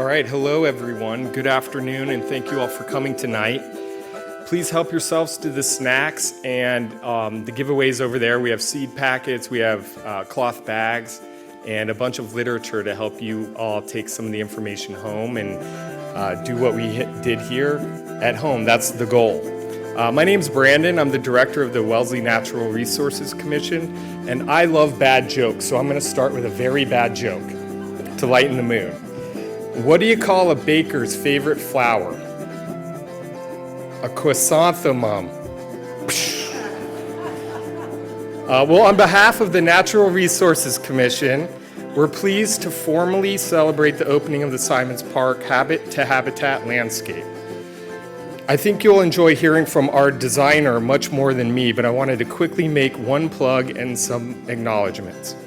All right, hello everyone. Good afternoon, and thank you all for coming tonight. Please help yourselves to the snacks and the giveaways over there. We have seed packets, we have cloth bags, and a bunch of literature to help you all take some of the information home and do what we did here at home. That's the goal. My name's Brandon. I'm the director of the Wellesley Natural Resources Commission, and I love bad jokes, so I'm going to start with a very bad joke to lighten the mood. What do you call a baker's favorite flour? A chrysanthemum. Well, on behalf of the Natural Resources Commission, we're pleased to formally celebrate the opening of the Simons Park Habit to Habitat landscape. I think you'll enjoy hearing from our designer much more than me, but I wanted to quickly make one plug and some acknowledgments.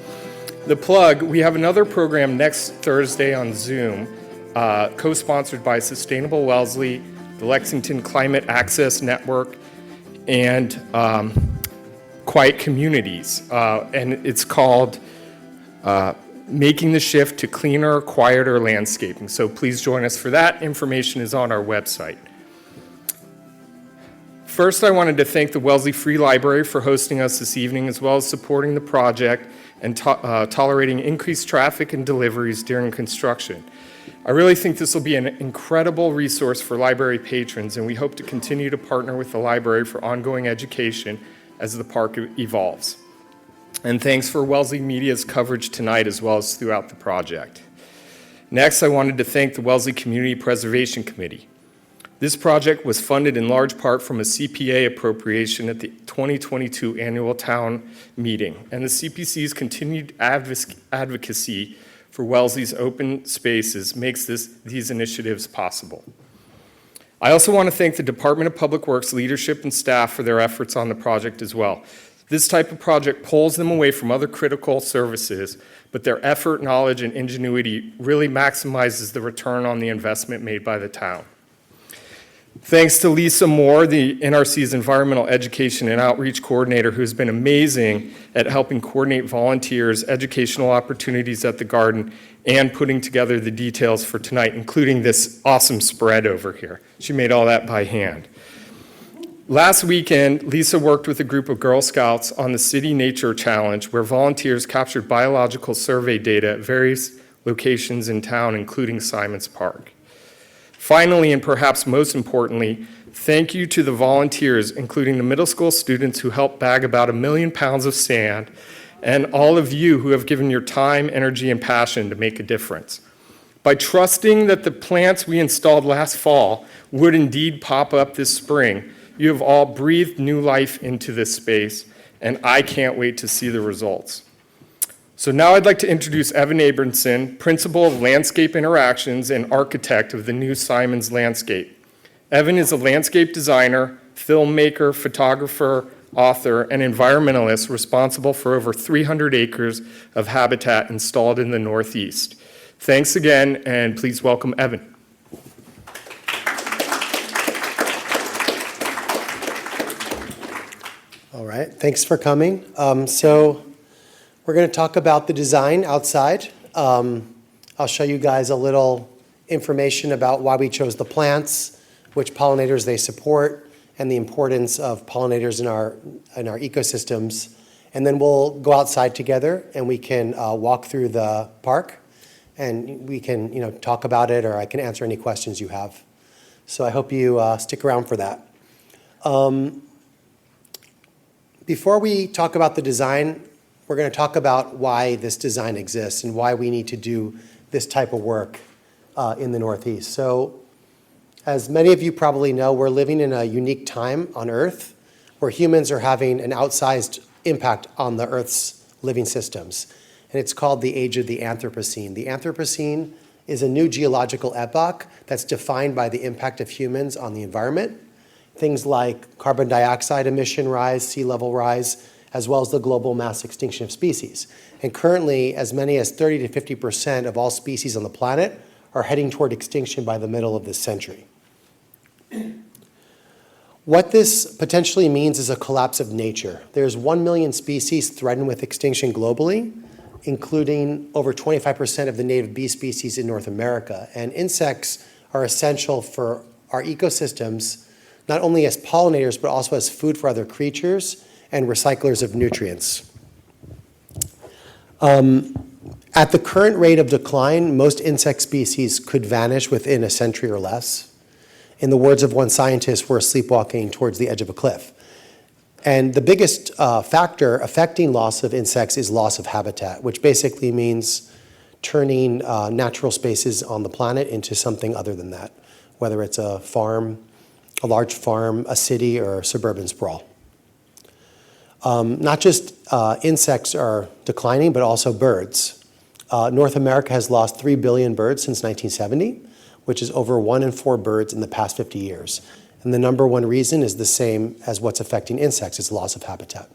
The plug, we have another program next Thursday on Zoom, co-sponsored by Sustainable Wellesley, the Lexington Climate Access Network, and Quiet Communities. And it's called Making the Shift to Cleaner, Quieter Landscaping. So please join us for that. Information is on our website. First, I wanted to thank the Wellesley Free Library for hosting us this evening, as well as supporting the project and tolerating increased traffic and deliveries during construction. I really think this will be an incredible resource for library patrons, and we hope to continue to partner with the library for ongoing education as the park evolves. And thanks for Wellesley Media's coverage tonight, as well as throughout the project. Next, I wanted to thank the Wellesley Community Preservation Committee. This project was funded in large part from a CPA appropriation at the 2022 annual town meeting, and the CPC's continued advocacy for Wellesley's open spaces makes these initiatives possible. I also want to thank the Department of Public Works leadership and staff for their efforts on the project as well. This type of project pulls them away from other critical services, but their effort, knowledge, and ingenuity really maximizes the return on the investment made by the town. Thanks to Lisa Moore, the NRC's Environmental Education and Outreach Coordinator, who's been amazing at helping coordinate volunteers, educational opportunities at the garden, and putting together the details for tonight, including this awesome spread over here. She made all that by hand. Last weekend, Lisa worked with a group of Girl Scouts on the City Nature Challenge, where volunteers captured biological survey data at various locations in town, including Simons Park. Finally, and perhaps most importantly, thank you to the volunteers, including the middle school students who helped bag about 1 million pounds of sand, and all of you who have given your time, energy, and passion to make a difference. By trusting that the plants we installed last fall would indeed pop up this spring, you have all breathed new life into this space, and I can't wait to see the results. So now I'd like to introduce Evan Abramson, Principal of Landscape Interactions and Architect of the new Simons Landscape. Evan is a landscape designer, filmmaker, photographer, author, and environmentalist responsible for over 300 acres of habitat installed in the Northeast. Thanks again, and please welcome Evan. All right, thanks for coming. We're going to talk about the design outside. I'll show you guys a little information about why we chose the plants, which pollinators they support, and the importance of pollinators in our ecosystems. And then we'll go outside together and we can walk through the park and we can talk about it, or I can answer any questions you have. So I hope you stick around for that. Before we talk about the design, we're going to talk about why this design exists and why we need to do this type of work in the Northeast. So as many of you probably know, we're living in a unique time on Earth where humans are having an outsized impact on the Earth's living systems. And it's called the age of the Anthropocene. The Anthropocene is a new geological epoch that's defined by the impact of humans on the environment. Things like carbon dioxide emission rise, sea level rise, as well as the global mass extinction of species. And currently, as many as 30 to 50% of all species on the planet are heading toward extinction by the middle of this century. What this potentially means is a collapse of nature. There's 1 million species threatened with extinction globally, including over 25% of the native bee species in North America. And insects are essential for our ecosystems, not only as pollinators, but also as food for other creatures and recyclers of nutrients. At the current rate of decline, most insect species could vanish within a century or less. In the words of one scientist, we're sleepwalking towards the edge of a cliff. And the biggest factor affecting loss of insects is loss of habitat, which basically means turning natural spaces on the planet into something other than that, whether it's a farm, a large farm, a city, or suburban sprawl. Not just insects are declining, but also birds. North America has lost 3 billion birds since 1970, which is over 1 in 4 birds in the past 50 years. And the number one reason is the same as what's affecting insects, it's loss of habitat.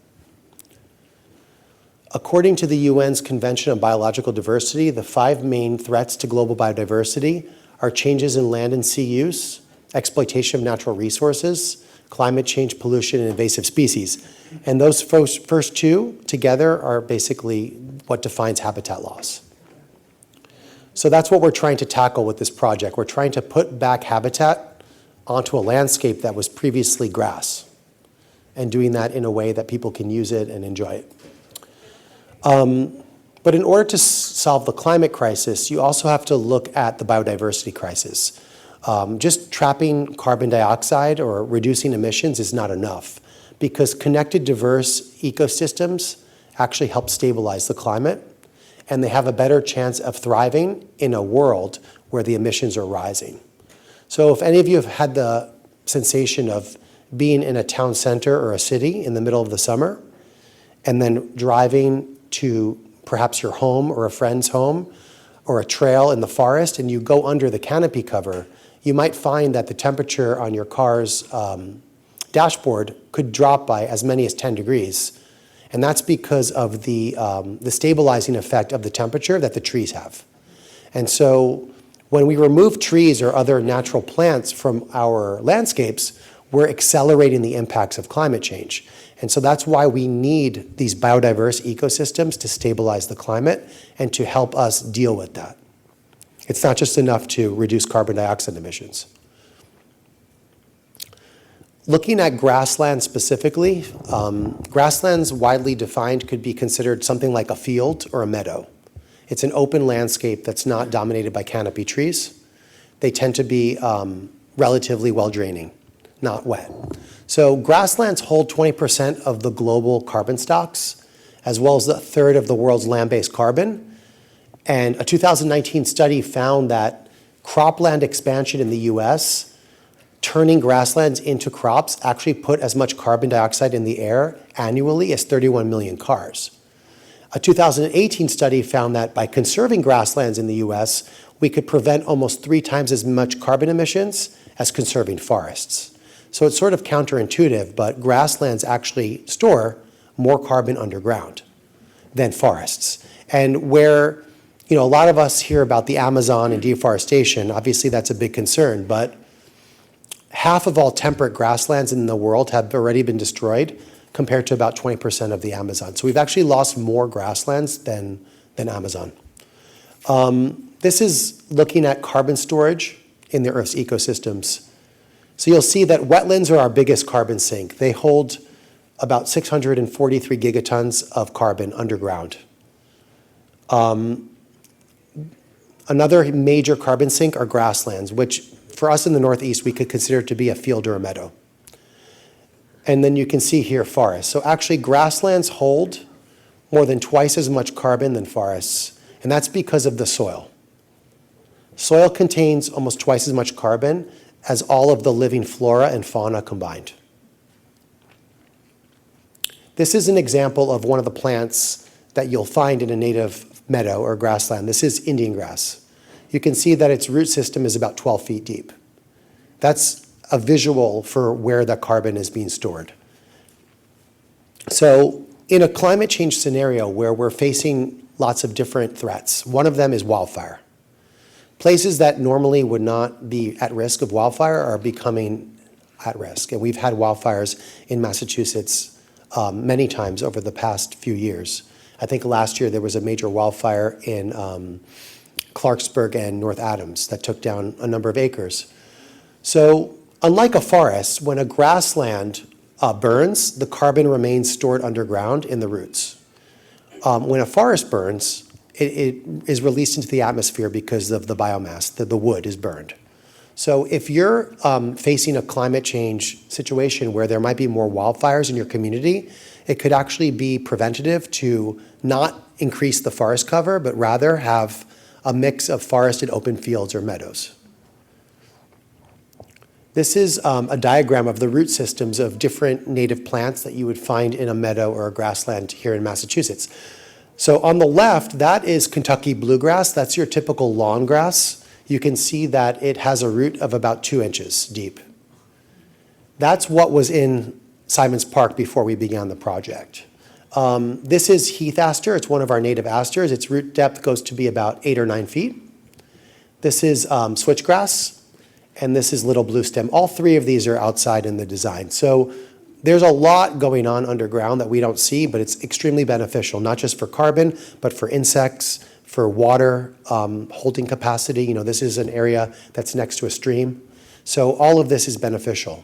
According to the UN's Convention on Biological Diversity, the 5 main threats to global biodiversity are changes in land and sea use, exploitation of natural resources, climate change, pollution, and invasive species. And those first 2 together are basically what defines habitat loss. So that's what we're trying to tackle with this project. We're trying to put back habitat onto a landscape that was previously grass, and doing that in a way that people can use it and enjoy it. But in order to solve the climate crisis, you also have to look at the biodiversity crisis. Just trapping carbon dioxide or reducing emissions is not enough, because connected, diverse ecosystems actually help stabilize the climate, and they have a better chance of thriving in a world where the emissions are rising. So if any of you have had the sensation of being in a town center or a city in the middle of the summer, and then driving to perhaps your home or a friend's home or a trail in the forest, and you go under the canopy cover, you might find that the temperature on your car's dashboard could drop by as many as 10 degrees. And that's because of the stabilizing effect of the temperature that the trees have. And so when we remove trees or other natural plants from our landscapes, we're accelerating the impacts of climate change. And so that's why we need these biodiverse ecosystems to stabilize the climate and to help us deal with that. It's not just enough to reduce carbon dioxide emissions. Looking at grasslands specifically, grasslands widely defined could be considered something like a field or a meadow. It's an open landscape that's not dominated by canopy trees. They tend to be relatively well-draining, not wet. So grasslands hold 20% of the global carbon stocks, as well as a third of the world's land-based carbon. And a 2019 study found that cropland expansion in the US, turning grasslands into crops, actually put as much carbon dioxide in the air annually as 31 million cars. A 2018 study found that by conserving grasslands in the US, we could prevent almost 3 times as much carbon emissions as conserving forests. So it's sort of counterintuitive, but grasslands actually store more carbon underground than forests. And where, a lot of us hear about the Amazon and deforestation, obviously that's a big concern, but half of all temperate grasslands in the world have already been destroyed, compared to about 20% of the Amazon. So we've actually lost more grasslands than Amazon. This is looking at carbon storage in the Earth's ecosystems. So you'll see that wetlands are our biggest carbon sink. They hold about 643 gigatons of carbon underground. Another major carbon sink are grasslands, which for us in the Northeast, we could consider to be a field or a meadow. And then you can see here forests. So actually grasslands hold more than twice as much carbon than forests, and that's because of the soil. Soil contains almost twice as much carbon as all of the living flora and fauna combined. This is an example of one of the plants that you'll find in a native meadow or grassland. This is Indian grass. You can see that its root system is about 12 feet deep. That's a visual for where the carbon is being stored. So in a climate change scenario where we're facing lots of different threats, one of them is wildfire. Places that normally would not be at risk of wildfire are becoming at risk. And we've had wildfires in Massachusetts many times over the past few years. I think last year there was a major wildfire in Clarksburg and North Adams that took down a number of acres. So unlike a forest, when a grassland burns, the carbon remains stored underground in the roots. When a forest burns, it is released into the atmosphere because of the biomass, the wood is burned. So if you're facing a climate change situation where there might be more wildfires in your community, it could actually be preventative to not increase the forest cover, but rather have a mix of forested open fields or meadows. This is a diagram of the root systems of different native plants that you would find in a meadow or a grassland here in Massachusetts. So on the left, that is Kentucky bluegrass. That's your typical lawn grass. You can see that it has a root of about 2 inches deep. That's what was in Simons Park before we began the project. This is heath aster. It's one of our native asters. Its root depth goes to be about 8 or 9 feet. This is switchgrass, and this is little blue stem. All three of these are outside in the design. So there's a lot going on underground that we don't see, but it's extremely beneficial, not just for carbon, but for insects, for water holding capacity. You know, this is an area that's next to a stream. So all of this is beneficial.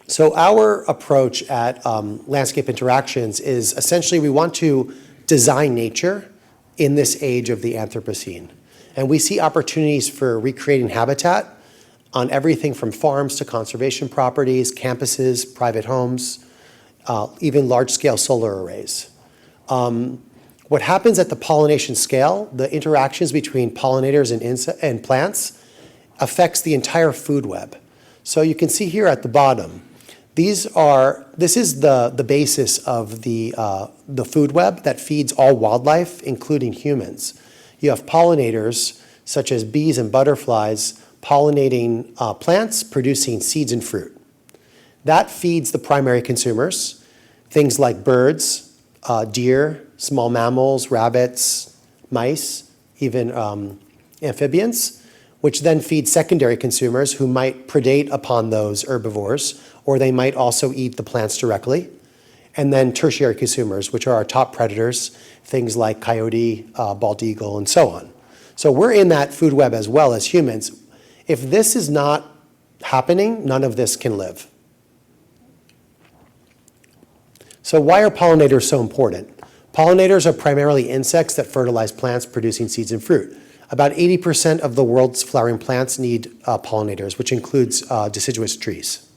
So our approach at Landscape Interactions is essentially we want to design nature in this age of the Anthropocene. And we see opportunities for recreating habitat on everything from farms to conservation properties, campuses, private homes, even large-scale solar arrays. What happens at the pollination scale, the interactions between pollinators and plants, affects the entire food web. So you can see here at the bottom, this is the basis of the food web that feeds all wildlife, including humans. You have pollinators, such as bees and butterflies, pollinating plants, producing seeds and fruit. That feeds the primary consumers, things like birds, deer, small mammals, rabbits, mice, even amphibians, which then feed secondary consumers who might predate upon those herbivores, or they might also eat the plants directly. And then tertiary consumers, which are our top predators, things like coyote, bald eagle, and so on. So we're in that food web as well as humans. If this is not happening, none of this can live. So why are pollinators so important? Pollinators are primarily insects that fertilize plants producing seeds and fruit. About 80% of the world's flowering plants need pollinators, which includes deciduous trees.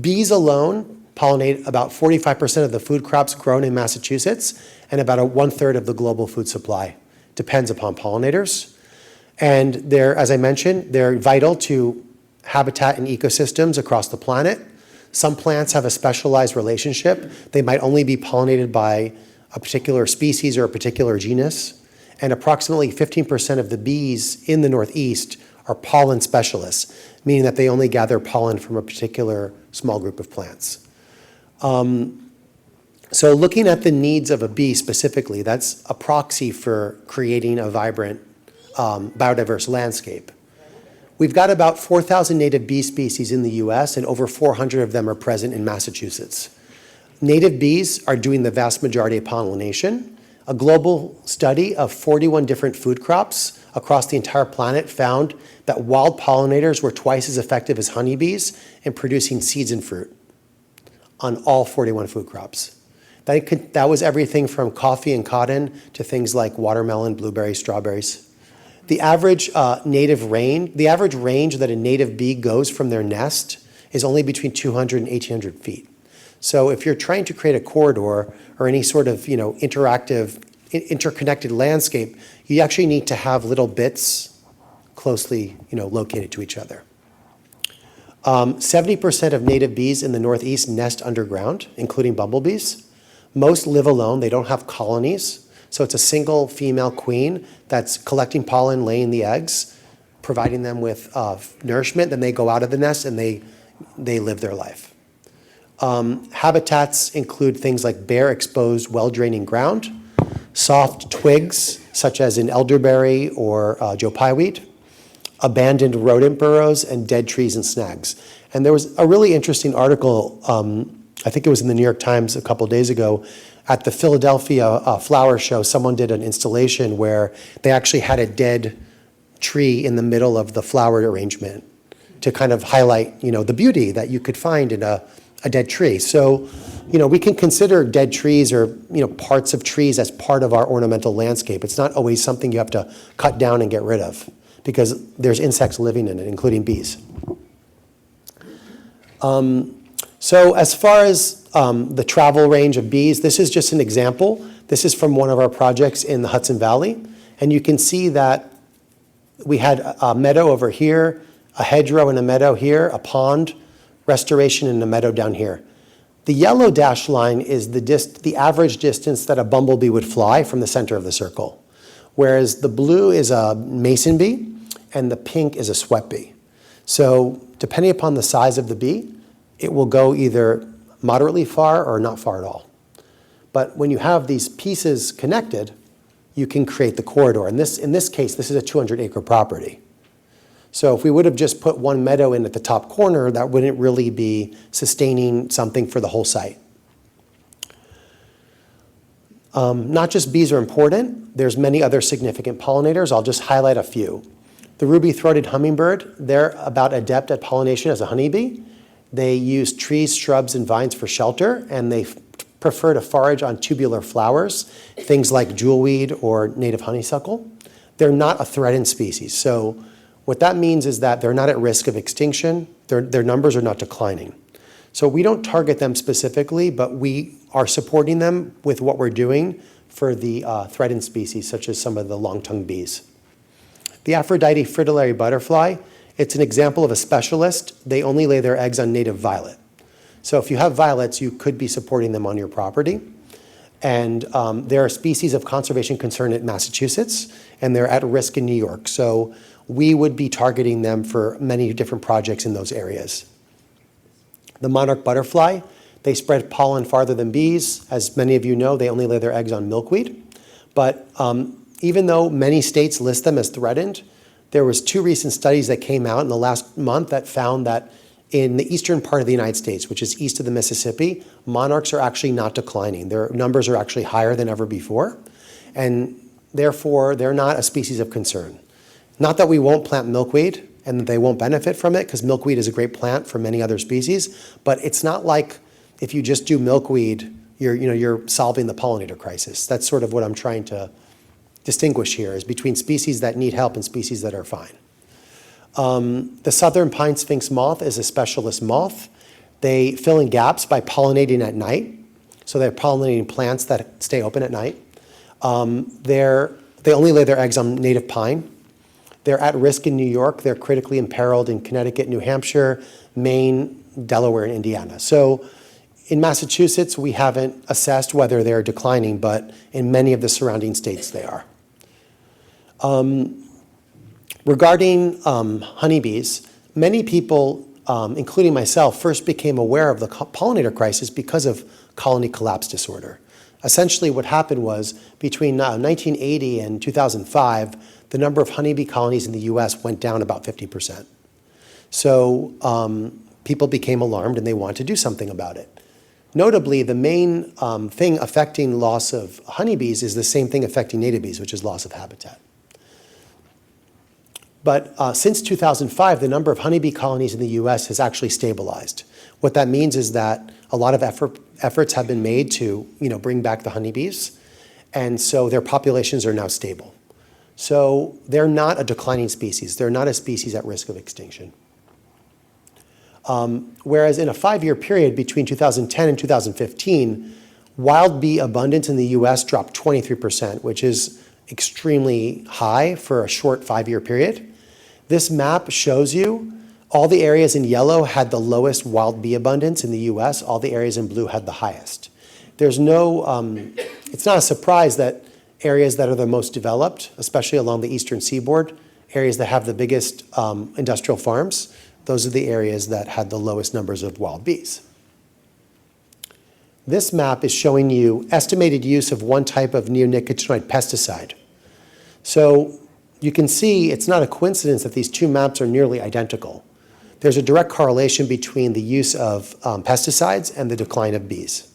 Bees alone pollinate about 45% of the food crops grown in Massachusetts and about 1/3 of the global food supply. Depends upon pollinators. And as I mentioned, they're vital to habitat and ecosystems across the planet. Some plants have a specialized relationship. They might only be pollinated by a particular species or a particular genus. And approximately 15% of the bees in the Northeast are pollen specialists, meaning that they only gather pollen from a particular small group of plants. So looking at the needs of a bee specifically, that's a proxy for creating a vibrant, biodiverse landscape. We've got about 4,000 native bee species in the US, and over 400 of them are present in Massachusetts. Native bees are doing the vast majority of pollination. A global study of 41 different food crops across the entire planet found that wild pollinators were twice as effective as honeybees in producing seeds and fruit on all 41 food crops. That was everything from coffee and cotton to things like watermelon, blueberries, strawberries. The average average range that a native bee goes from their nest is only between 200 and 1,800 feet. So if you're trying to create a corridor or any sort of interactive, interconnected landscape, you actually need to have little bits closely located to each other. 70% of native bees in the Northeast nest underground, including bumblebees. Most live alone. They don't have colonies. So it's a single female queen that's collecting pollen, laying the eggs, providing them with nourishment. Then they go out of the nest and they live their life. Habitats include things like bare, exposed, well-draining ground, soft twigs, such as in elderberry or Joe Pye wheat, abandoned rodent burrows, and dead trees and snags. And there was a really interesting article, I think it was in the New York Times a couple days ago, at the Philadelphia flower show, someone did an installation where they actually had a dead tree in the middle of the flower arrangement to kind of highlight, the beauty that you could find in a dead tree. So, we can consider dead trees or, parts of trees as part of our ornamental landscape. It's not always something you have to cut down and get rid of because there's insects living in it, including bees. So as far as the travel range of bees, this is just an example. This is from one of our projects in the Hudson Valley. And you can see that we had a meadow over here, a hedgerow and a meadow here, a pond, restoration and a meadow down here. The yellow dashed line is the average distance that a bumblebee would fly from the center of the circle, whereas the blue is a mason bee and the pink is a sweat bee. So depending upon the size of the bee, it will go either moderately far or not far at all. But when you have these pieces connected, you can create the corridor. In this case, this is a 200-acre property. So if we would have just put one meadow in at the top corner, that wouldn't really be sustaining something for the whole site. Not just bees are important. There's many other significant pollinators. I'll just highlight a few. The ruby-throated hummingbird, they're about adept at pollination as a honeybee. They use trees, shrubs, and vines for shelter, and they prefer to forage on tubular flowers, things like jewelweed or native honeysuckle. They're not a threatened species. So what that means is that they're not at risk of extinction. Their numbers are not declining. So we don't target them specifically, but we are supporting them with what we're doing for the threatened species, such as some of the long-tongued bees. The Aphrodite fritillary butterfly, it's an example of a specialist. They only lay their eggs on native violet. So if you have violets, you could be supporting them on your property. And they're a species of conservation concern in Massachusetts, and they're at risk in New York. So we would be targeting them for many different projects in those areas. The monarch butterfly, they spread pollen farther than bees. As many of you know, they only lay their eggs on milkweed. But even though many states list them as threatened, there was 2 recent studies that came out in the last month that found that in the eastern part of the United States, which is east of the Mississippi, monarchs are actually not declining. Their numbers are actually higher than ever before. And therefore, they're not a species of concern. Not that we won't plant milkweed and that they won't benefit from it, because milkweed is a great plant for many other species, but it's not like if you just do milkweed, you're solving the pollinator crisis. That's sort of what I'm trying to distinguish here, is between species that need help and species that are fine. The southern pine sphinx moth is a specialist moth. They fill in gaps by pollinating at night. So they're pollinating plants that stay open at night. They only lay their eggs on native pine. They're at risk in New York. They're critically imperiled in Connecticut, New Hampshire, Maine, Delaware, and Indiana. So in Massachusetts, we haven't assessed whether they're declining, but in many of the surrounding states, they are. Regarding honeybees, many people, including myself, first became aware of the pollinator crisis because of colony collapse disorder. Essentially, what happened was between 1980 and 2005, the number of honeybee colonies in the US went down about 50%. So people became alarmed and they wanted to do something about it. Notably, the main thing affecting loss of honeybees is the same thing affecting native bees, which is loss of habitat. But since 2005, the number of honeybee colonies in the US has actually stabilized. What that means is that a lot of efforts have been made to bring back the honeybees, and so their populations are now stable. So they're not a declining species. They're not a species at risk of extinction. Whereas in a 5-year period between 2010 and 2015, wild bee abundance in the US dropped 23%, which is extremely high for a short 5-year period. This map shows you all the areas in yellow had the lowest wild bee abundance in the US. All the areas in blue had the highest. There's no, it's not a surprise that areas that are the most developed, especially along the eastern seaboard, areas that have the biggest industrial farms, those are the areas that had the lowest numbers of wild bees. This map is showing you estimated use of one type of neonicotinoid pesticide. So you can see it's not a coincidence that these 2 maps are nearly identical. there's a direct correlation between the use of pesticides and the decline of bees.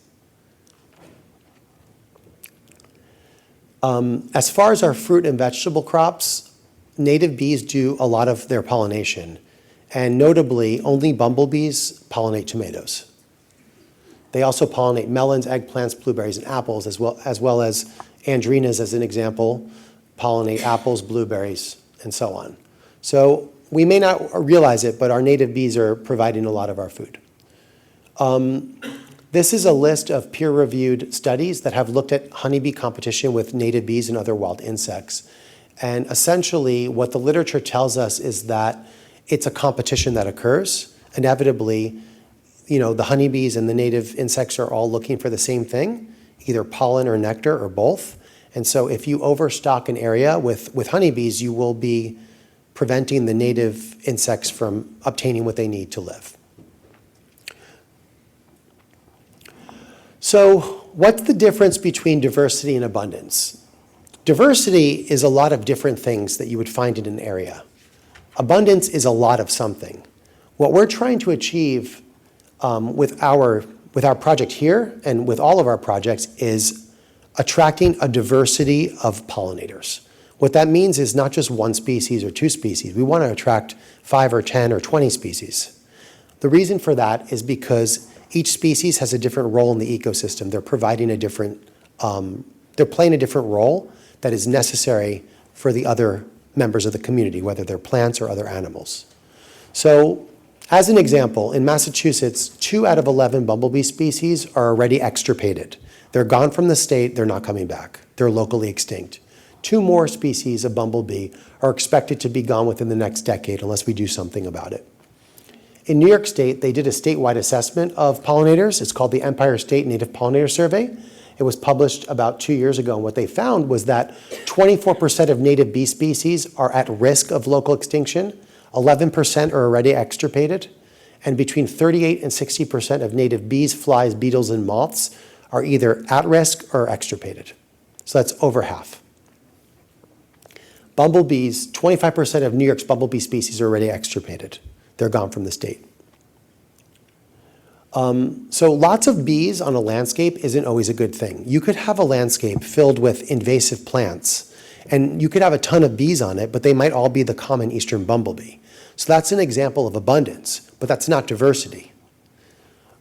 As far as our fruit and vegetable crops, native bees do a lot of their pollination. And notably, only bumblebees pollinate tomatoes. They also pollinate melons, eggplants, blueberries, and apples, as well as andrinas, as an example, pollinate apples, blueberries, and so on. So we may not realize it, but our native bees are providing a lot of our food. This is a list of peer-reviewed studies that have looked at honeybee competition with native bees and other wild insects. And essentially, what the literature tells us is that it's a competition that occurs. Inevitably, the honeybees and the native insects are all looking for the same thing, either pollen or nectar or both. And so if you overstock an area with honeybees, you will be preventing the native insects from obtaining what they need to live. So what's the difference between diversity and abundance? Diversity is a lot of different things that you would find in an area. Abundance is a lot of something. What we're trying to achieve with our project here and with all of our projects is attracting a diversity of pollinators. What that means is not just one species or two species. We want to attract 5 or 10 or 20 species. The reason for that is because each species has a different role in the ecosystem. They're providing they're playing a different role that is necessary for the other members of the community, whether they're plants or other animals. So, as an example, in Massachusetts, 2 out of 11 bumblebee species are already extirpated. They're gone from the state, they're not coming back. They're locally extinct. 2 more species of bumblebee are expected to be gone within the next decade unless we do something about it. In New York State, they did a statewide assessment of pollinators. It's called the Empire State Native Pollinator Survey. It was published about 2 years ago, and what they found was that 24% of native bee species are at risk of local extinction, 11% are already extirpated, and between 38 and 60% of native bees, flies, beetles, and moths are either at risk or extirpated. So that's over half. Bumblebees, 25% of New York's bumblebee species are already extirpated. They're gone from the state. So lots of bees on a landscape isn't always a good thing. You could have a landscape filled with invasive plants, and you could have a ton of bees on it, but they might all be the common eastern bumblebee. So that's an example of abundance, but that's not diversity.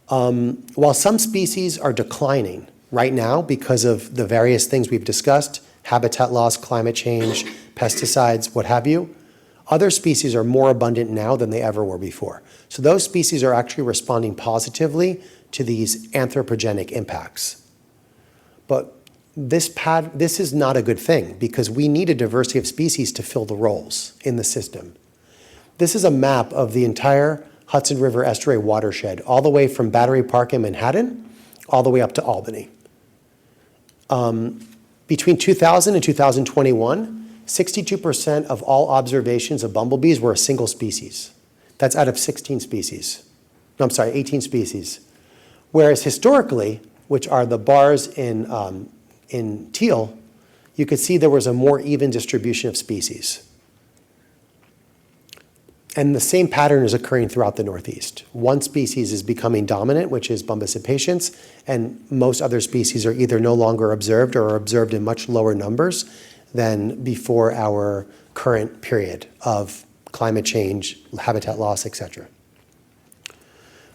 While some species are declining right now because of the various things we've discussed, habitat loss, climate change, pesticides, what have you, other species are more abundant now than they ever were before. So those species are actually responding positively to these anthropogenic impacts. But this is not a good thing because we need a diversity of species to fill the roles in the system. This is a map of the entire Hudson River Estuary watershed, all the way from Battery Park in Manhattan, all the way up to Albany. Between 2000 and 2021, 62% of all observations of bumblebees were a single species. That's out of 18 species. Whereas historically, which are the bars in teal, you could see there was a more even distribution of species. And the same pattern is occurring throughout the Northeast. One species is becoming dominant, which is Bombus impatiens, and most other species are either no longer observed or are observed in much lower numbers than before our current period of climate change, habitat loss, etc.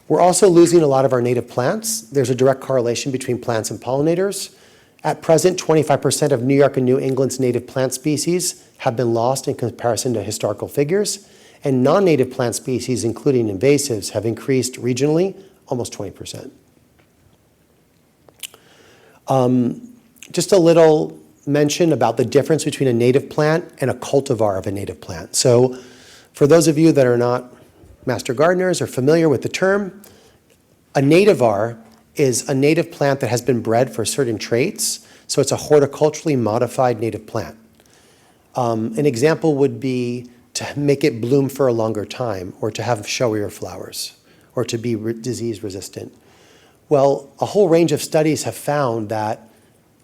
We're also losing a lot of our native plants. There's a direct correlation between plants and pollinators. At present, 25% of New York and New England's native plant species have been lost in comparison to historical figures, and non-native plant species, including invasives, have increased regionally almost 20%. Just a little mention about the difference between a native plant and a cultivar of a native plant. So for those of you that are not master gardeners or familiar with the term, a nativar is a native plant that has been bred for certain traits. So it's a horticulturally modified native plant. An example would be to make it bloom for a longer time, or to have showier flowers, or to be disease resistant. Well, a whole range of studies have found that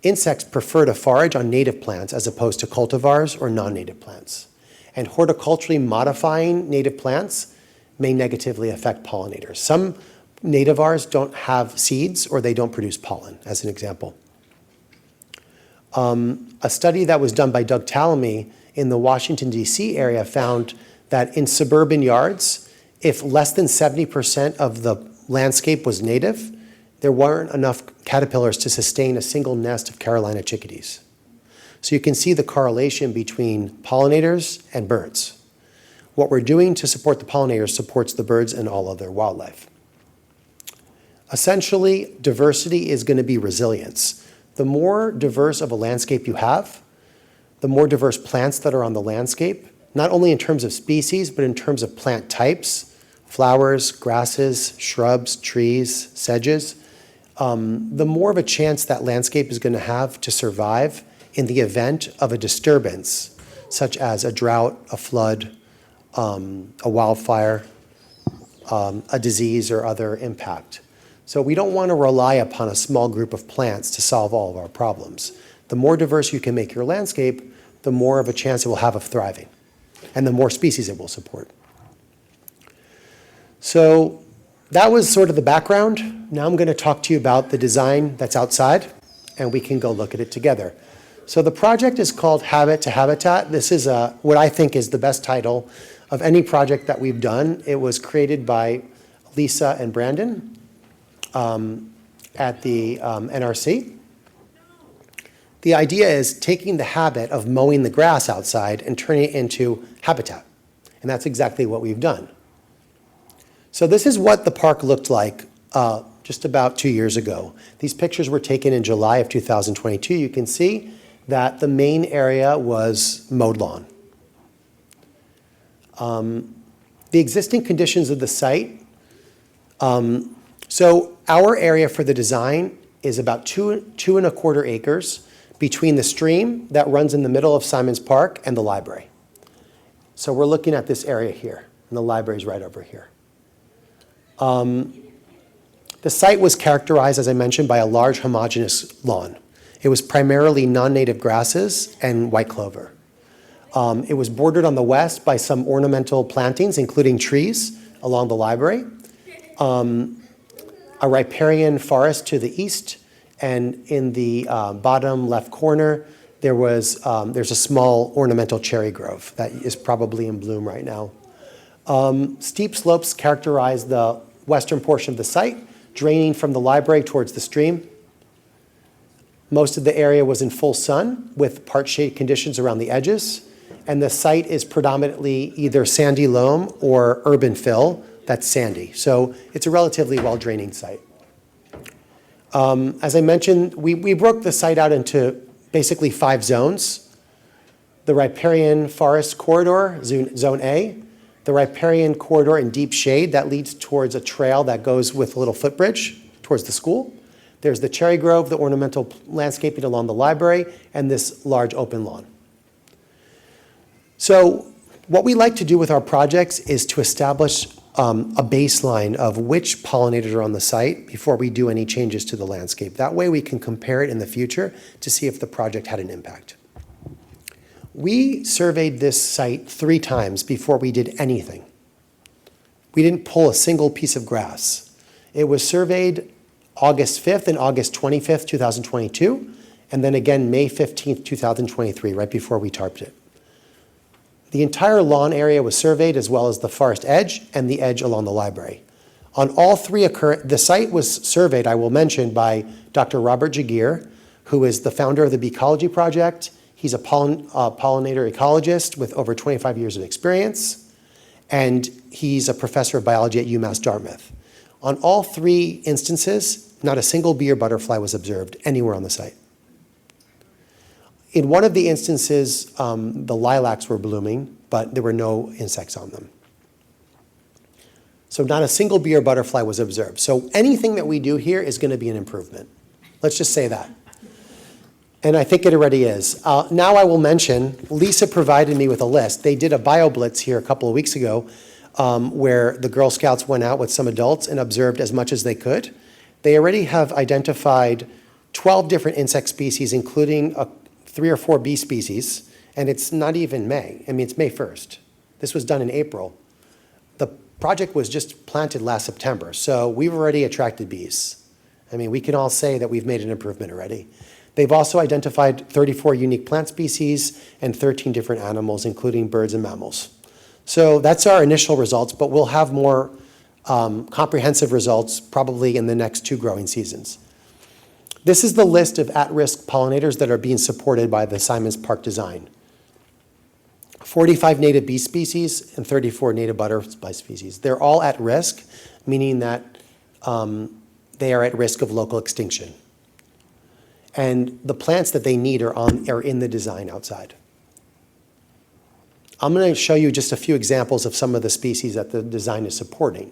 insects prefer to forage on native plants as opposed to cultivars or non-native plants. And horticulturally modifying native plants may negatively affect pollinators. Some nativars don't have seeds or they don't produce pollen, as an example. A study that was done by Doug Tallamy in the Washington, D.C. area found that in suburban yards, if less than 70% of the landscape was native, there weren't enough caterpillars to sustain a single nest of Carolina chickadees. So you can see the correlation between pollinators and birds. What we're doing to support the pollinators supports the birds and all other wildlife. Essentially, diversity is going to be resilience. The more diverse of a landscape you have, the more diverse plants that are on the landscape, not only in terms of species, but in terms of plant types, flowers, grasses, shrubs, trees, sedges, the more of a chance that landscape is going to have to survive in the event of a disturbance, such as a drought, a flood, a wildfire, a disease, or other impact. So we don't want to rely upon a small group of plants to solve all of our problems. The more diverse you can make your landscape, the more of a chance it will have of thriving, and the more species it will support. So that was sort of the background. Now I'm going to talk to you about the design that's outside, and we can go look at it together. So the project is called Habit to Habitat. This is what I think is the best title of any project that we've done. It was created by Lisa and Brandon at the NRC. The idea is taking the habit of mowing the grass outside and turning it into habitat. And that's exactly what we've done. So this is what the park looked like just about 2 years ago. These pictures were taken in July of 2022. You can see that the main area was mowed lawn. The existing conditions of the site. So our area for the design is about 2.25 acres between the stream that runs in the middle of Simons Park and the library. So we're looking at this area here, and the library is right over here. The site was characterized, as I mentioned, by a large homogeneous lawn. It was primarily non-native grasses and white clover. It was bordered on the west by some ornamental plantings, including trees along the library, a riparian forest to the east, and in the bottom left corner, there's a small ornamental cherry grove that is probably in bloom right now. Steep slopes characterize the western portion of the site, draining from the library towards the stream. Most of the area was in full sun with part shade conditions around the edges, and the site is predominantly either sandy loam or urban fill that's sandy. So it's a relatively well-draining site. As I mentioned, we broke the site out into basically 5 zones. The riparian forest corridor, zone A, the riparian corridor in deep shade that leads towards a trail that goes with a little footbridge towards the school. There's the cherry grove, the ornamental landscaping along the library, and this large open lawn. So what we like to do with our projects is to establish a baseline of which pollinators are on the site before we do any changes to the landscape. That way we can compare it in the future to see if the project had an impact. We surveyed this site 3 times before we did anything. We didn't pull a single piece of grass. It was surveyed August 5th and August 25th, 2022, and then again May 15th, 2023, right before we tarped it. The entire lawn area was surveyed, as well as the forest edge and the edge along the library. On all 3 the site was surveyed, I will mention, by Dr. Robert Jagir, who is the founder of the Beecology Project. He's a pollinator ecologist with over 25 years of experience, and he's a professor of biology at UMass Dartmouth. On all 3 instances, not a single bee or butterfly was observed anywhere on the site. In one of the instances, the lilacs were blooming, but there were no insects on them. So not a single bee or butterfly was observed. So anything that we do here is going to be an improvement. Let's just say that. And I think it already is. Now I will mention, Lisa provided me with a list. They did a BioBlitz here a couple of weeks ago where the Girl Scouts went out with some adults and observed as much as they could. They already have identified 12 different insect species, including 3 or 4 bee species, and it's not even May. I mean, it's May 1st. This was done in April. The project was just planted last September, so we've already attracted bees. I mean, we can all say that we've made an improvement already. They've also identified 34 unique plant species and 13 different animals, including birds and mammals. So that's our initial results, but we'll have more comprehensive results probably in the next 2 growing seasons. This is the list of at-risk pollinators that are being supported by the Simons Park design. 45 native bee species and 34 native butterfly species. They're all at risk, meaning that they are at risk of local extinction. And the plants that they need are in the design outside. I'm going to show you just a few examples of some of the species that the design is supporting.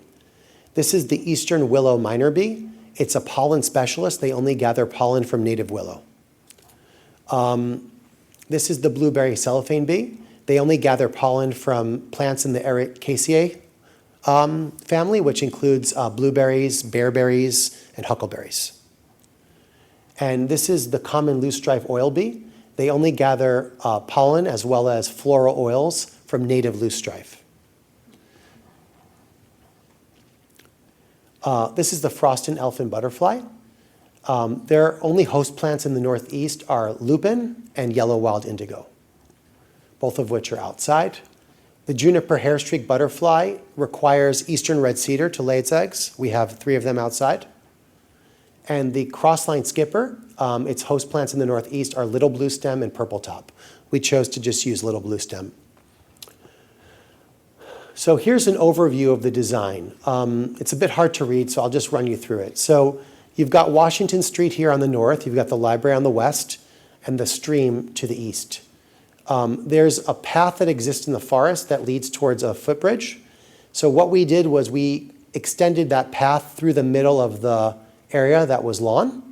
This is the eastern willow miner bee. It's a pollen specialist. They only gather pollen from native willow. This is the blueberry cellophane bee. They only gather pollen from plants in the Ericaceae family, which includes blueberries, bearberries, and huckleberries. And this is the common loosestrife oil bee. They only gather pollen as well as floral oils from native loosestrife. This is the Froston elfin butterfly. Their only host plants in the Northeast are lupin and yellow wild indigo, both of which are outside. The juniper hairstreak butterfly requires eastern red cedar to lay its eggs. We have 3 of them outside. And the crossline skipper, its host plants in the Northeast are little blue stem and purple top. We chose to just use little blue stem. So here's an overview of the design. It's a bit hard to read, so I'll just run you through it. So you've got Washington Street here on the north, you've got the library on the west, and the stream to the east. There's a path that exists in the forest that leads towards a footbridge. So what we did was we extended that path through the middle of the area that was lawn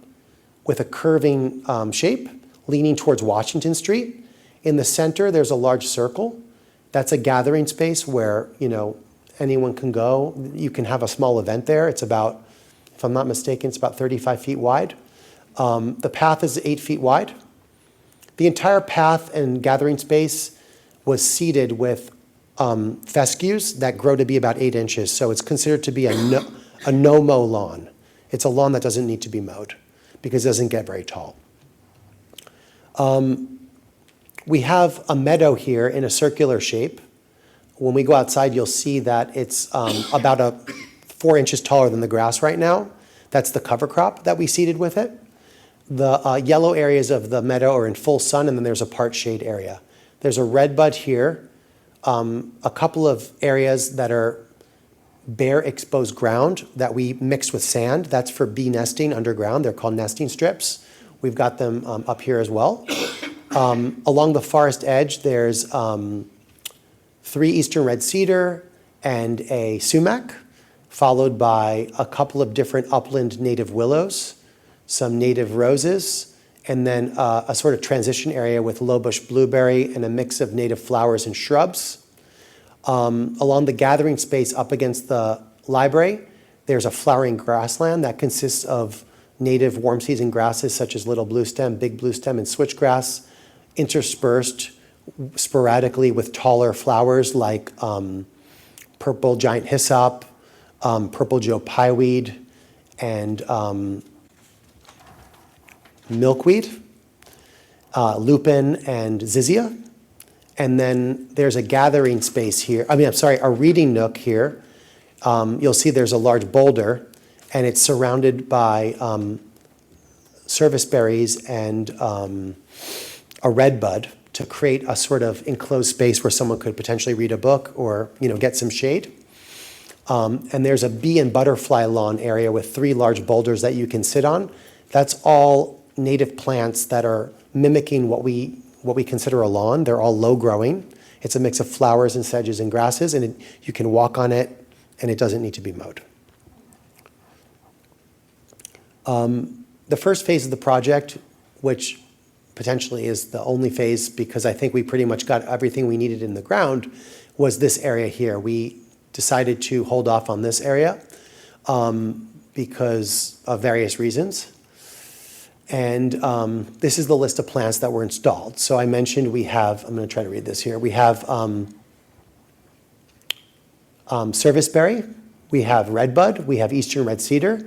with a curving shape leaning towards Washington Street. In the center, there's a large circle. That's a gathering space where, anyone can go. You can have a small event there. It's about, if I'm not mistaken, it's about 35 feet wide. The path is 8 feet wide. The entire path and gathering space was seeded with fescues that grow to be about 8 inches. So it's considered to be a no-mow lawn. It's a lawn that doesn't need to be mowed because it doesn't get very tall. We have a meadow here in a circular shape. When we go outside, you'll see that it's about 4 inches taller than the grass right now. That's the cover crop that we seeded with it. The yellow areas of the meadow are in full sun, and then there's a part shade area. There's a red bud here, a couple of areas that are bare exposed ground that we mixed with sand. That's for bee nesting underground. They're called nesting strips. We've got them up here as well. Along the forest edge, there's 3 eastern red cedar and a sumac, followed by a couple of different upland native willows, some native roses, and then a sort of transition area with low bush blueberry and a mix of native flowers and shrubs. Along the gathering space up against the library, there's a flowering grassland that consists of native warm season grasses such as little blue stem, big blue stem, and switchgrass, interspersed sporadically with taller flowers like purple giant hyssop, purple Joe pieweed, and milkweed, lupin, and zizia. And then there's a gathering space here. A reading nook here. You'll see there's a large boulder, and it's surrounded by service berries and a red bud to create a sort of enclosed space where someone could potentially read a book or get some shade. And there's a bee and butterfly lawn area with 3 large boulders that you can sit on. That's all native plants that are mimicking what we consider a lawn. They're all low growing. It's a mix of flowers and sedges and grasses, and you can walk on it, and it doesn't need to be mowed. The first phase of the project, which potentially is the only phase because I think we pretty much got everything we needed in the ground, was this area here. We decided to hold off on this area because of various reasons. And this is the list of plants that were installed. So I mentioned we have, I'm going to try to read this here. We have serviceberry, we have redbud, we have eastern red cedar,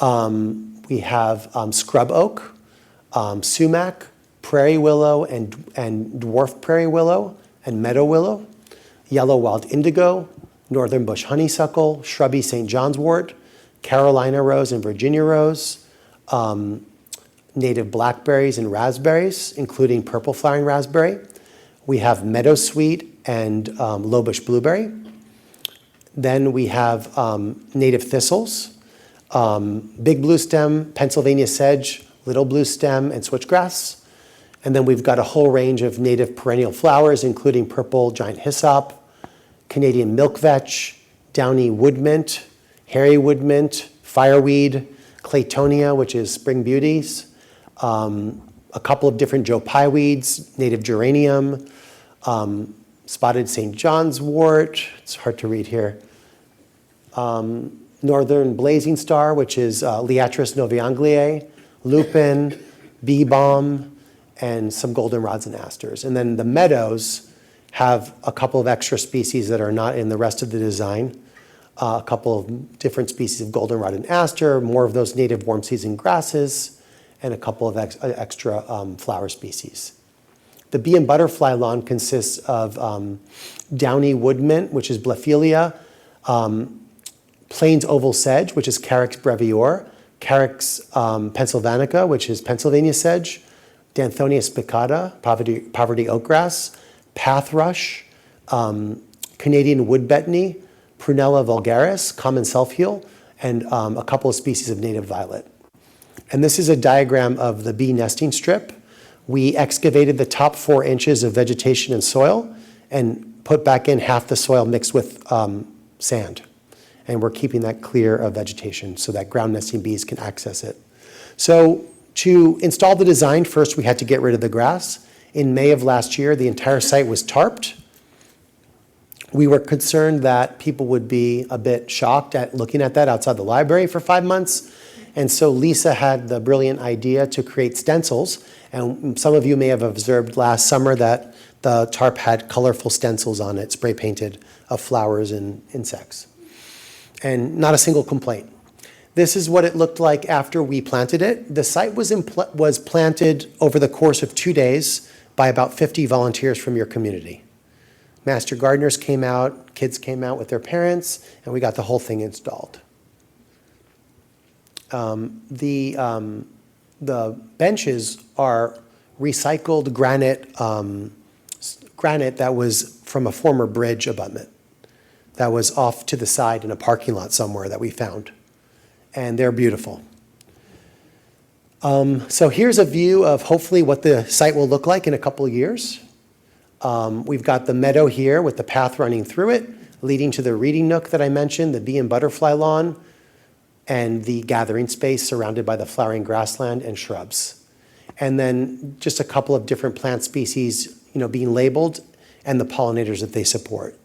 we have scrub oak, sumac, prairie willow, and dwarf prairie willow, and meadow willow, yellow wild indigo, northern bush honeysuckle, shrubby St. John's wort, Carolina rose and Virginia rose, native blackberries and raspberries, including purple flowering raspberry. We have meadowsweet and lowbush blueberry. Then we have native thistles, big blue stem, Pennsylvania sedge, little blue stem, and switchgrass. And then we've got a whole range of native perennial flowers, including purple giant hyssop, Canadian milk vetch, downy woodmint, hairy woodmint, fireweed, claytonia, which is spring beauties, a couple of different Joe Pye weeds, native geranium, spotted St. John's wort, it's hard to read here, northern blazing star, which is Liatris noviangliae, lupin, bee balm, and some goldenrods and asters. And then the meadows have a couple of extra species that are not in the rest of the design, a couple of different species of goldenrod and aster, more of those native warm season grasses, and a couple of extra flower species. The bee and butterfly lawn consists of downy woodmint, which is Blophelia, plains oval sedge, which is Carex brevior, Carex pennsylvanica, which is Pennsylvania sedge, Danthonia spicata, poverty oakgrass, path rush, Canadian wood betony, Prunella vulgaris, common self-heal, and a couple of species of native violet. And this is a diagram of the bee nesting strip. We excavated the top 4 inches of vegetation and soil and put back in half the soil mixed with sand. And we're keeping that clear of vegetation so that ground nesting bees can access it. So to install the design, first we had to get rid of the grass. In May of last year, the entire site was tarped. We were concerned that people would be a bit shocked at looking at that outside the library for 5 months. And so Lisa had the brilliant idea to create stencils. And some of you may have observed last summer that the tarp had colorful stencils on it, spray painted, of flowers and insects. And not a single complaint. This is what it looked like after we planted it. The site was planted over the course of 2 days by about 50 volunteers from your community. Master gardeners came out, kids came out with their parents, and we got the whole thing installed. The benches are recycled granite that was from a former bridge abutment that was off to the side in a parking lot somewhere that we found. And they're beautiful. So here's a view of hopefully what the site will look like in a couple of years. We've got the meadow here with the path running through it, leading to the reading nook that I mentioned, the bee and butterfly lawn, and the gathering space surrounded by the flowering grassland and shrubs. And then just a couple of different plant species, being labeled and the pollinators that they support.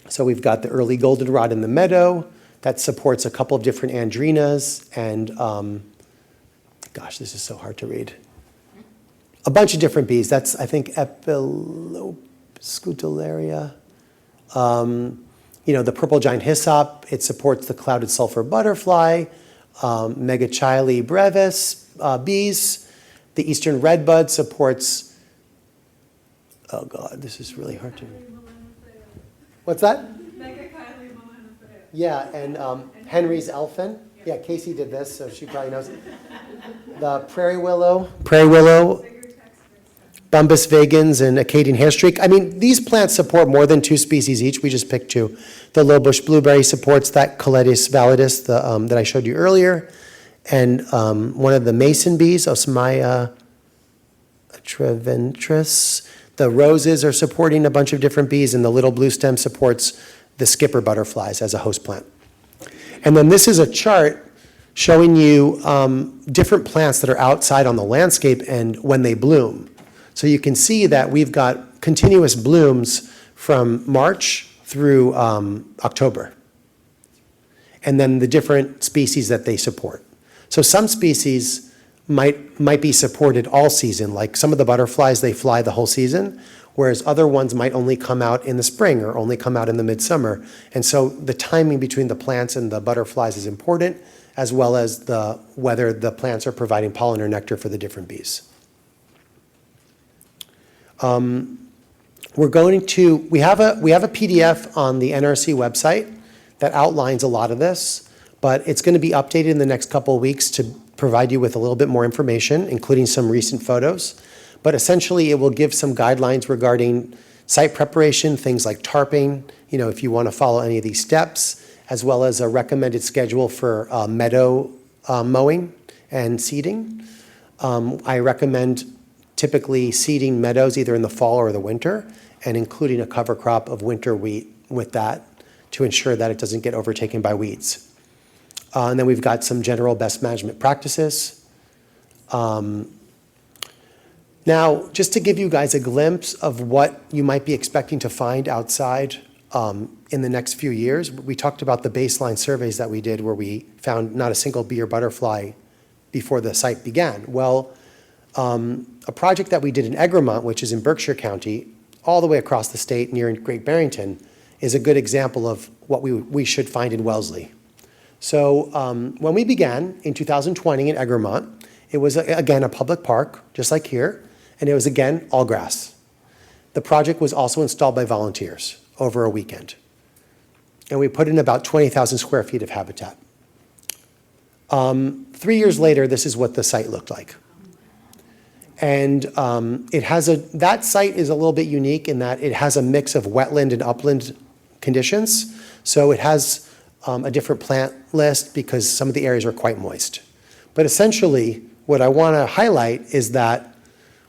So we've got the early goldenrod in the meadow that supports a couple of different andrinas and, gosh, this is so hard to read. A bunch of different bees. That's, I think, Epiloscutularia. The purple giant hyssop, it supports the clouded sulfur butterfly, Megachile brevis bees. The eastern redbud supports, oh God, this is really hard to read. What's that? Yeah, and Henry's elfin. Yeah, Casey did this, so she probably knows. The prairie willow, Bumbus vagans, and Acadian hairstreak. I mean, these plants support more than 2 species each. We just picked 2. The lowbush blueberry supports that Coletis validus that I showed you earlier. And one of the mason bees, Osmia treventris. The roses are supporting a bunch of different bees, and the little blue stem supports the skipper butterflies as a host plant. And then this is a chart showing you different plants that are outside on the landscape and when they bloom. So you can see that we've got continuous blooms from March through October. And then the different species that they support. So some species might be supported all season, like some of the butterflies, they fly the whole season, whereas other ones might only come out in the spring or only come out in the midsummer. And so the timing between the plants and the butterflies is important, as well as whether the plants are providing pollen or nectar for the different bees. We have a PDF on the NRC website that outlines a lot of this, but it's going to be updated in the next couple of weeks to provide you with a little bit more information, including some recent photos. But essentially, it will give some guidelines regarding site preparation, things like tarping, if you want to follow any of these steps, as well as a recommended schedule for meadow mowing and seeding. I recommend typically seeding meadows either in the fall or the winter, and including a cover crop of winter wheat with that to ensure that it doesn't get overtaken by weeds. And then we've got some general best management practices. Now, just to give you guys a glimpse of what you might be expecting to find outside in the next few years, we talked about the baseline surveys that we did where we found not a single bee or butterfly before the site began. Well, a project that we did in Egremont, which is in Berkshire County, all the way across the state near Great Barrington, is a good example of what we should find in Wellesley. So when we began in 2020 in Egremont, it was, again, a public park, just like here, and it was, again, all grass. The project was also installed by volunteers over a weekend. And we put in about 20,000 square feet of habitat. 3 years later, this is what the site looked like. And that site is a little bit unique in that it has a mix of wetland and upland conditions. So it has a different plant list because some of the areas are quite moist. But essentially, what I want to highlight is that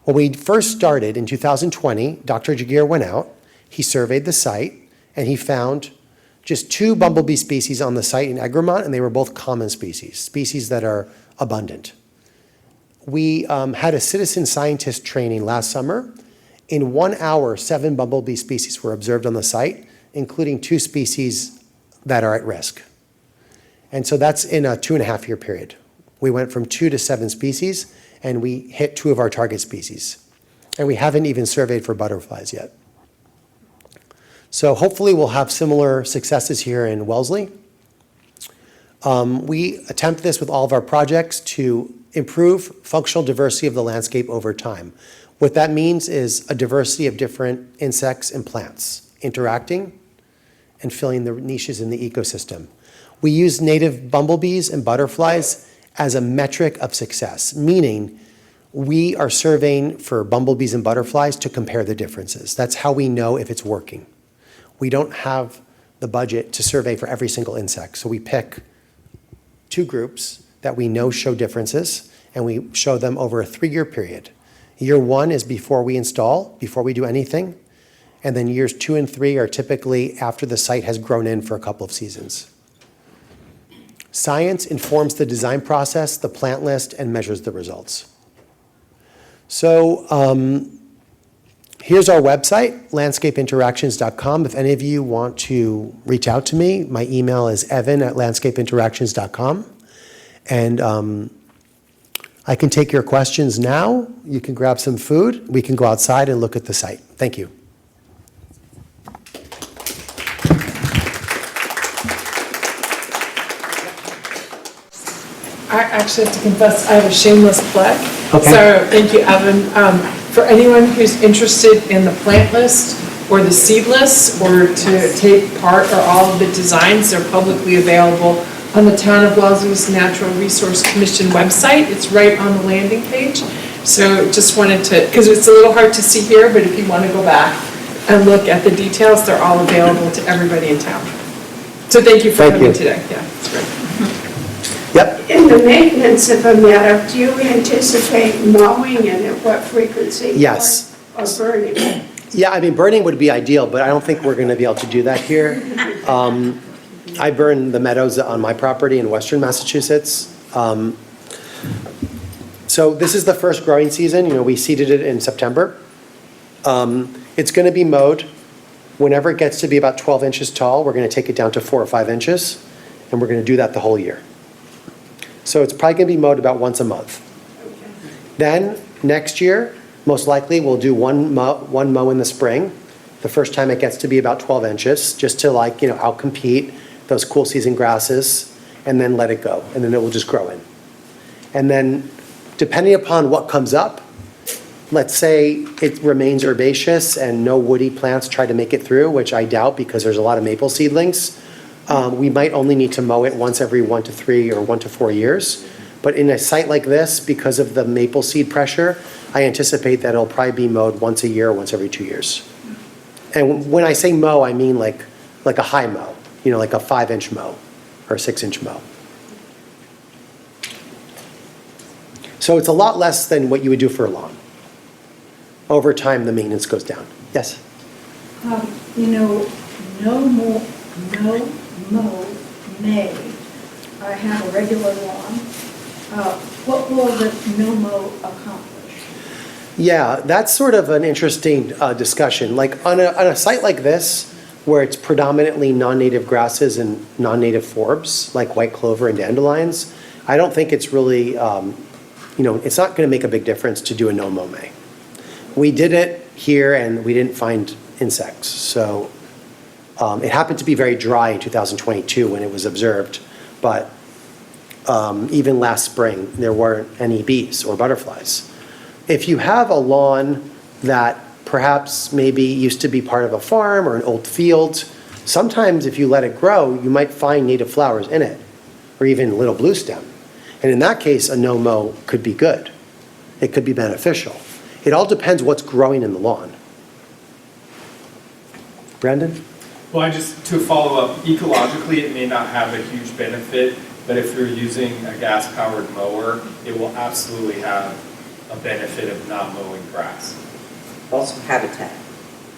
when we first started in 2020, Dr. Jagir went out, he surveyed the site, and he found just 2 bumblebee species on the site in Egremont, and they were both common species that are abundant. We had a citizen scientist training last summer. In 1 hour, 7 bumblebee species were observed on the site, including 2 species that are at risk. And so that's in a 2.5-year period. We went from 2 to 7 species, and we hit 2 of our target species. And we haven't even surveyed for butterflies yet. So hopefully we'll have similar successes here in Wellesley. We attempt this with all of our projects to improve functional diversity of the landscape over time. What that means is a diversity of different insects and plants interacting and filling the niches in the ecosystem. We use native bumblebees and butterflies as a metric of success, meaning we are surveying for bumblebees and butterflies to compare the differences. That's how we know if it's working. We don't have the budget to survey for every single insect, so we pick 2 groups that we know show differences, and we show them over a 3-year period. Year 1 is before we install, before we do anything, and then years 2 and 3 are typically after the site has grown in for a couple of seasons. Science informs the design process, the plant list, and measures the results. So here's our website, landscapeinteractions.com. If any of you want to reach out to me, my email is evan@landscapeinteractions.com. And I can take your questions now. You can grab some food. We can go outside and look at the site. Thank you. I actually have to confess, I have a shameless plug. Okay. So thank you, Evan. For anyone who's interested in the plant list or the seed list or to take part or all of the designs, they're publicly available on the Town of Wellesley's Natural Resource Commission website. It's right on the landing page. So just wanted to, because it's a little hard to see here, but if you want to go back and look at the details, they're all available to everybody in town. So thank you for coming today. Yeah, it's great. Yep. In the maintenance of a meadow, do you anticipate mowing and at what frequency? Yes. Or burning? Yeah, I mean, burning would be ideal, but I don't think we're going to be able to do that here. I burn the meadows on my property in western Massachusetts. So this is the first growing season. We seeded it in September. It's going to be mowed. Whenever it gets to be about 12 inches tall, we're going to take it down to 4 or 5 inches, and we're going to do that the whole year. So it's probably going to be mowed about once a month. Then next year, Most likely, we'll do one mow in the spring. The first time it gets to be about 12 inches, just to outcompete those cool season grasses, and then let it go, and then it will just grow in. And then, depending upon what comes up, let's say it remains herbaceous and no woody plants try to make it through, which I doubt because there's a lot of maple seedlings, we might only need to mow it once every 1 to 3 or 1 to 4 years. But in a site like this, because of the maple seed pressure, I anticipate that it'll probably be mowed once a year or once every 2 years. And when I say mow, I mean like a high mow, like a 5-inch mow or a 6-inch mow. So it's a lot less than what you would do for a lawn. Over time, the maintenance goes down. Yes? No mow May. I have a regular lawn. What will the no mow accomplish? Yeah, that's sort of an interesting discussion. Like on a site like this, where it's predominantly non-native grasses and non-native forbs, like white clover and dandelions, I don't think it's really, it's not going to make a big difference to do a no mow May. We did it here and we didn't find insects. So it happened to be very dry in 2022 when it was observed, but even last spring, there weren't any bees or butterflies. If you have a lawn that perhaps maybe used to be part of a farm or an old field, sometimes if you let it grow, you might find native flowers in it, or even little blue stem. And in that case, a no-mow could be good. It could be beneficial. It all depends what's growing in the lawn. Brandon? Well, to follow up, ecologically, it may not have a huge benefit, but if you're using a gas-powered mower, it will absolutely have a benefit of not mowing grass. Also habitat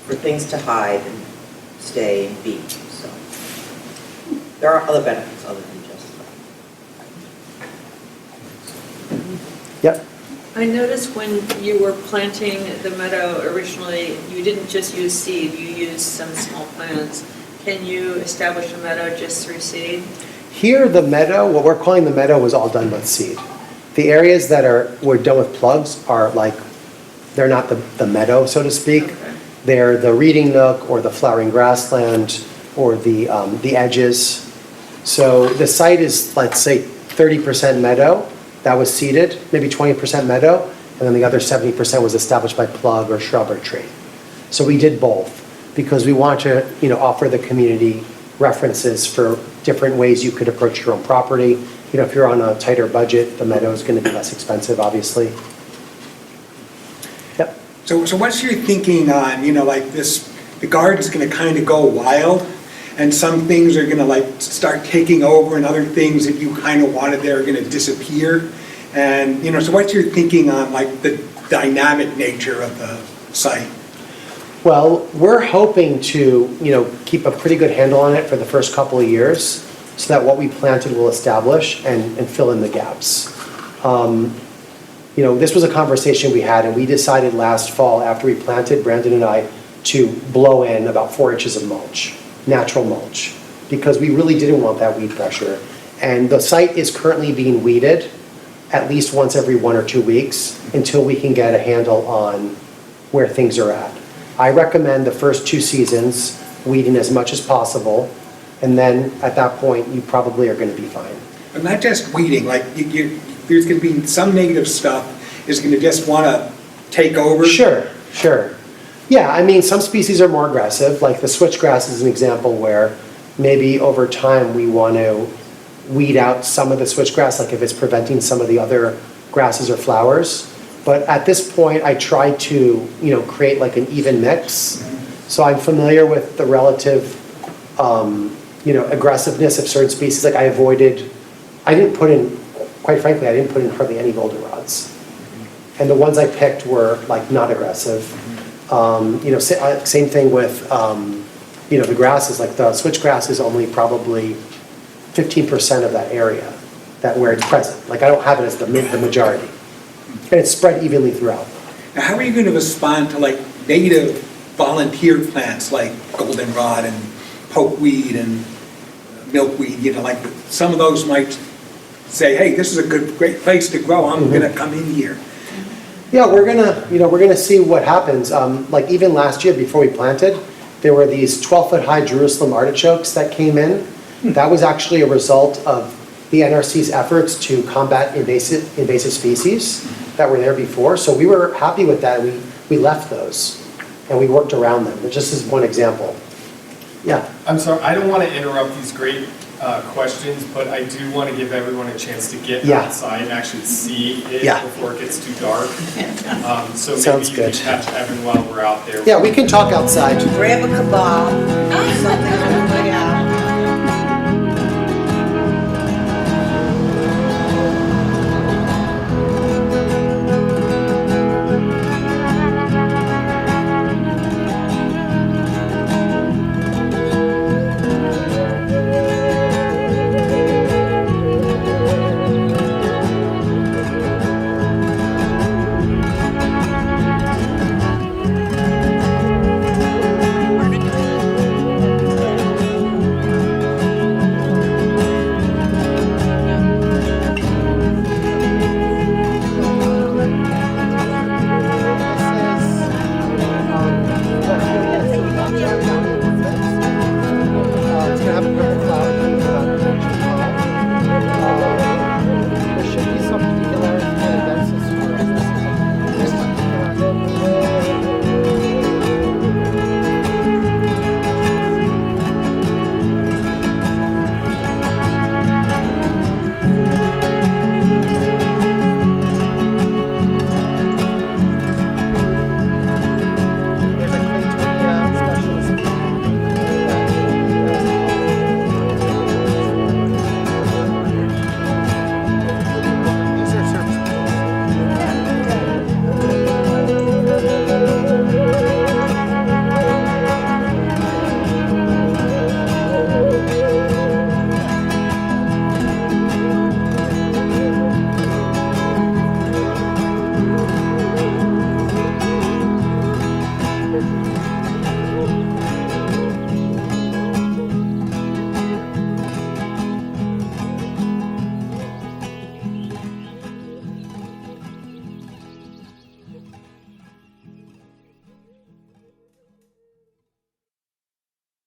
for things to hide and stay and be. So there are other benefits other than just Yep. I noticed when you were planting the meadow originally, you didn't just use seed, you used some small plants. Can you establish a meadow just through seed? Here, the meadow, what we're calling the meadow, was all done with seed. The areas that were done with plugs are they're not the meadow, so to speak. Okay. They're the reeding nook or the flowering grassland or the edges. So the site is, let's say, 30% meadow. That was seeded, maybe 20% meadow, and then the other 70% was established by plug or shrub or tree. So we did both because we want to, offer the community references for different ways you could approach your own property. If you're on a tighter budget, the meadow is going to be less expensive, obviously. Yep. So what's your thinking on, the garden's going to kind of go wild, and some things are going to start taking over, and other things that you kind of wanted there are going to disappear. And, so what's your thinking on the dynamic nature of the site? Well, we're hoping to, keep a pretty good handle on it for the first couple of years so that what we planted will establish and fill in the gaps. This was a conversation we had, and we decided last fall after we planted, Brandon and I, to blow in about 4 inches of mulch, natural mulch, because we really didn't want that weed pressure. And the site is currently being weeded at least once every 1 or 2 weeks until we can get a handle on where things are at. I recommend the first 2 seasons weeding as much as possible, and then at that point, you probably are going to be fine. But not just weeding, there's going to be some native stuff is going to just want to take over? Sure. Yeah, some species are more aggressive, like the switchgrass is an example where maybe over time we want to weed out some of the switchgrass, like if it's preventing some of the other grasses or flowers. But at this point, I try to, create an even mix. So I'm familiar with the relative, aggressiveness of certain species. Quite frankly, I didn't put in hardly any goldenrods. And the ones I picked were not aggressive. Same thing with, the grasses, the switchgrass is only probably 15% of that area where it's present. I don't have it as the majority. And it's spread evenly throughout. Now, how are you going to respond to native volunteer plants like goldenrod and pokeweed and milkweed? Some of those might say, hey, this is a great place to grow. I'm going to come in here. Yeah, we're gonna see what happens. Like even last year, before we planted, there were these 12-foot high Jerusalem artichokes that came in. That was actually a result of the NRC's efforts to combat invasive species that were there before. So we were happy with that. We left those and we worked around them. It just is one example. Yeah. I'm sorry, I don't want to interrupt these great questions, but I do want to give everyone a chance to get Yeah. outside and actually see it Yeah. before it gets too dark. So Sounds maybe you good. can catch Evan while we're out there. Yeah, we can talk outside. Grab a kebab, something.